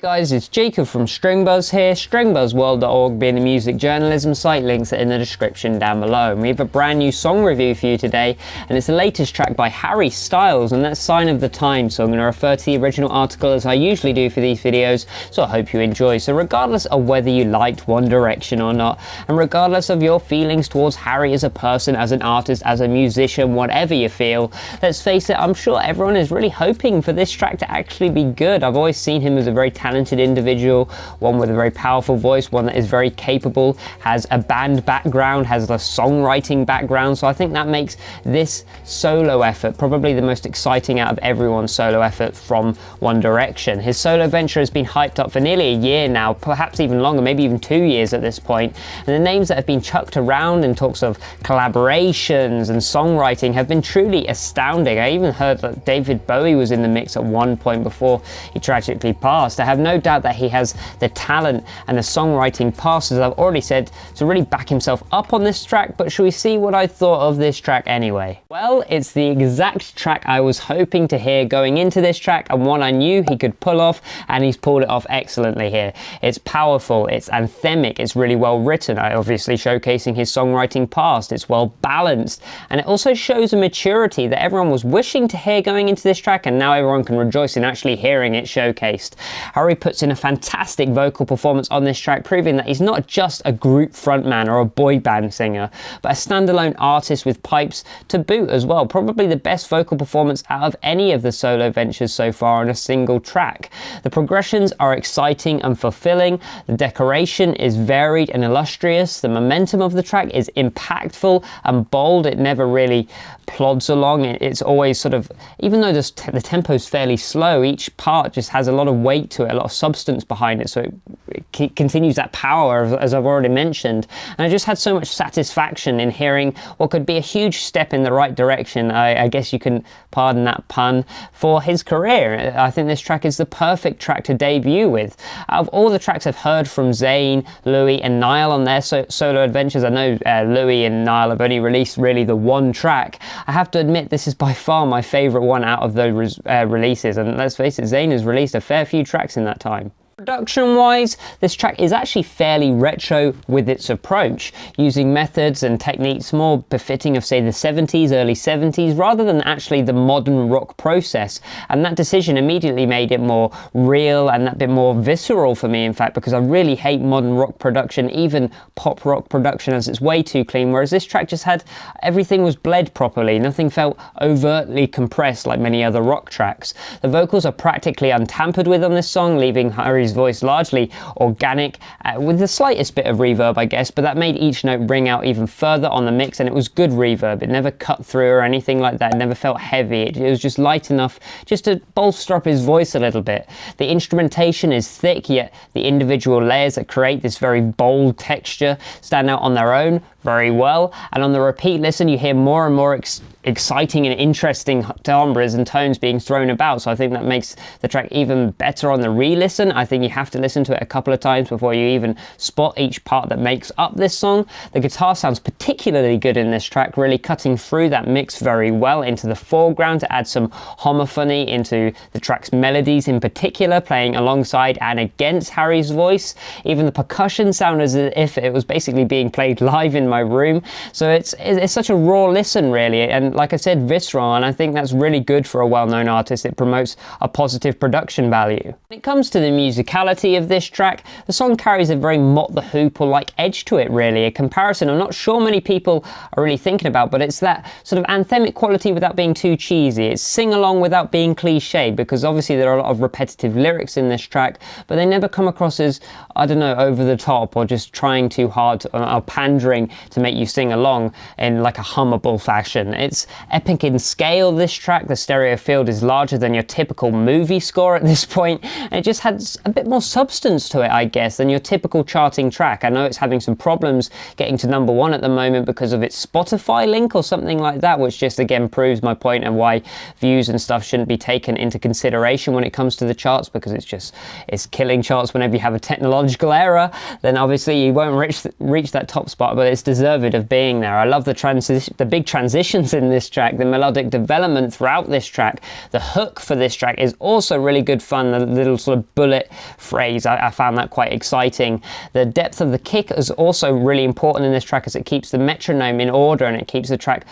Guys, it's Jacob from Stringbuzz here, stringbuzzworld.org being the music journalism site. Links are in the description down below. And we have a brand new song review for you today, and it's the latest track by Harry Styles, and that's Sign of the Times. So I'm going to refer to the original article as I usually do for these videos, so I hope you enjoy. So regardless of whether you liked One Direction or not, and regardless of your feelings towards Harry as a person, as an artist, as a musician, whatever you feel, let's face it, I'm sure everyone is really hoping for this track to actually be good. I've always seen him as a very talented individual, one with a very powerful voice, one that is very capable, has a band background, has a songwriting background, so I think that makes this solo effort probably the most exciting out of everyone's solo effort from One Direction. His solo venture has been hyped up for nearly a year now, perhaps even longer, maybe even 2 years at this point, and the names that have been chucked around in talks of collaborations and songwriting have been truly astounding. I even heard that David Bowie was in the mix at one point before he tragically passed. I have no doubt that he has the talent and the songwriting past, as I've already said, to really back himself up on this track, but should we see what I thought of this track anyway? Well, it's the exact track I was hoping to hear going into this track, and one I knew he could pull off, and he's pulled it off excellently here. It's powerful, it's anthemic, it's really well written, obviously showcasing his songwriting past, it's well balanced, and it also shows a maturity that everyone was wishing to hear going into this track, and now everyone can rejoice in actually hearing it showcased. Harry puts in a fantastic vocal performance on this track, proving that he's not just a group frontman or a boy band singer, but a standalone artist with pipes to boot as well. Probably the best vocal performance out of any of the solo ventures so far on a single track. The progressions are exciting and fulfilling, the decoration is varied and illustrious, the momentum of the track is impactful and bold, it never really plods along, it's always sort of, even though the tempo is fairly slow, each part just has a lot of weight to it, a lot of substance behind it, so it continues that power, as I've already mentioned. And I just had so much satisfaction in hearing what could be a huge step in the right direction, I guess you can pardon that pun, for his career. I think this track is the perfect track to debut with. Out of all the tracks I've heard from Zayn, Louis and Niall on their solo adventures, I know Louis and Niall have only released really the one track. I have to admit this is by far my favourite one out of those releases, and let's face it, Zayn has released a fair few tracks in that time. Production wise, this track is actually fairly retro with its approach, using methods and techniques more befitting of say the 70s, early 70s, rather than actually the modern rock process, and that decision immediately made it more real and that bit more visceral for me, in fact, because I really hate modern rock production, even pop rock production, as it's way too clean, whereas this track just had, everything was bled properly, nothing felt overtly compressed like many other rock tracks. The vocals are practically untampered with on this song, leaving Harry's voice largely organic, with the slightest bit of reverb I guess, but that made each note ring out even further on the mix, and it was good reverb, it never cut through or anything like that, it never felt heavy, it was just light enough just to bolster up his voice a little bit. The instrumentation is thick, yet the individual layers that create this very bold texture stand out on their own very well, and on the repeat listen you hear more and more exciting and interesting timbres and tones being thrown about, so I think that makes the track even better on the re-listen. I think you have to listen to it a couple of times before you even spot each part that makes up this song. The guitar sounds particularly good in this track, really cutting through that mix very well into the foreground to add some homophony into the track's melodies, in particular playing alongside and against Harry's voice. Even the percussion sound as if it was basically being played live in my room, so it's such a raw listen really, and like I said, visceral, and I think that's really good for a well-known artist. It promotes a positive production value. When it comes to the musicality of this track, the song carries a very Mott the Hoople-like edge to it really, a comparison I'm not sure many people are really thinking about, but it's that sort of anthemic quality without being too cheesy. It's sing-along without being cliche, because obviously there are a lot of repetitive lyrics in this track, but they never come across as, I don't know, over the top or just trying too hard or pandering to make you sing along in like a hummable fashion. It's epic in scale, this track. The stereo field is larger than your typical movie score at this point, and it just has a bit more substance to it, I guess, than your typical charting track. I know it's having some problems getting to #1 at the moment because of its Spotify link or something like that, which just again proves my point and why views and stuff shouldn't be taken into consideration when it comes to the charts, because it's killing charts whenever you have a technological error. Then obviously you won't reach that top spot, but it's deserved of being there. I love the big transitions in this track, the melodic development throughout this track. The hook for this track is also really good fun, the little sort of bullet phrase, I found that quite exciting. The depth of the kick is also really important in this track, as it keeps the metronome in order and it keeps the track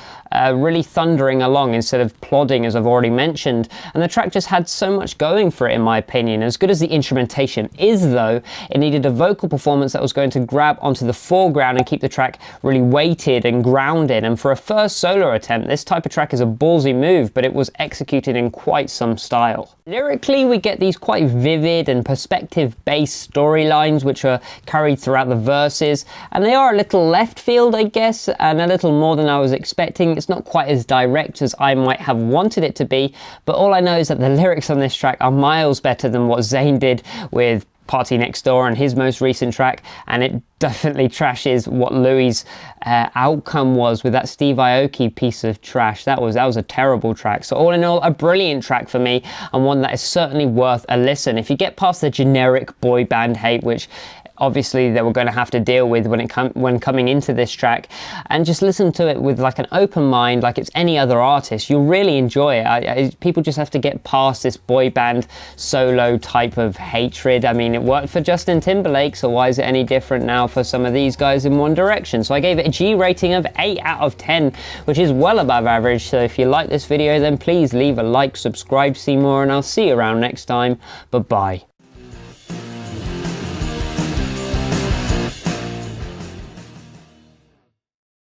really thundering along instead of plodding, as I've already mentioned. And the track just had so much going for it, in my opinion. As good as the instrumentation is, though, it needed a vocal performance that was going to grab onto the foreground and keep the track really weighted and grounded. And for a first solo attempt, this type of track is a ballsy move, but it was executed in quite some style. Lyrically, we get these quite vivid and perspective-based storylines which are carried throughout the verses, and they are a little left field, I guess, and a little more than I was expecting. It's not quite as direct as I might have wanted it to be, but all I know is that the lyrics on this track are miles better than what Zayn did with Party Next Door on his most recent track, and it definitely trashes what Louis' outcome was with that Steve Aoki piece of trash. That was a terrible track. So all in all, a brilliant track for me, and one that is certainly worth a listen. If you get past the generic boy band hate, which obviously they were going to have to deal with when coming into this track, and just listen to it with like an open mind, like it's any other artist, you'll really enjoy it. People just have to get past this boy band solo type of hatred. I mean, it worked for Justin Timberlake, so why is it any different now for some of these guys in One Direction? So I gave it a G rating of 8 out of 10, which is well above average. So if you like this video, then please leave a like, subscribe, see more, and I'll see you around next time. Bye bye.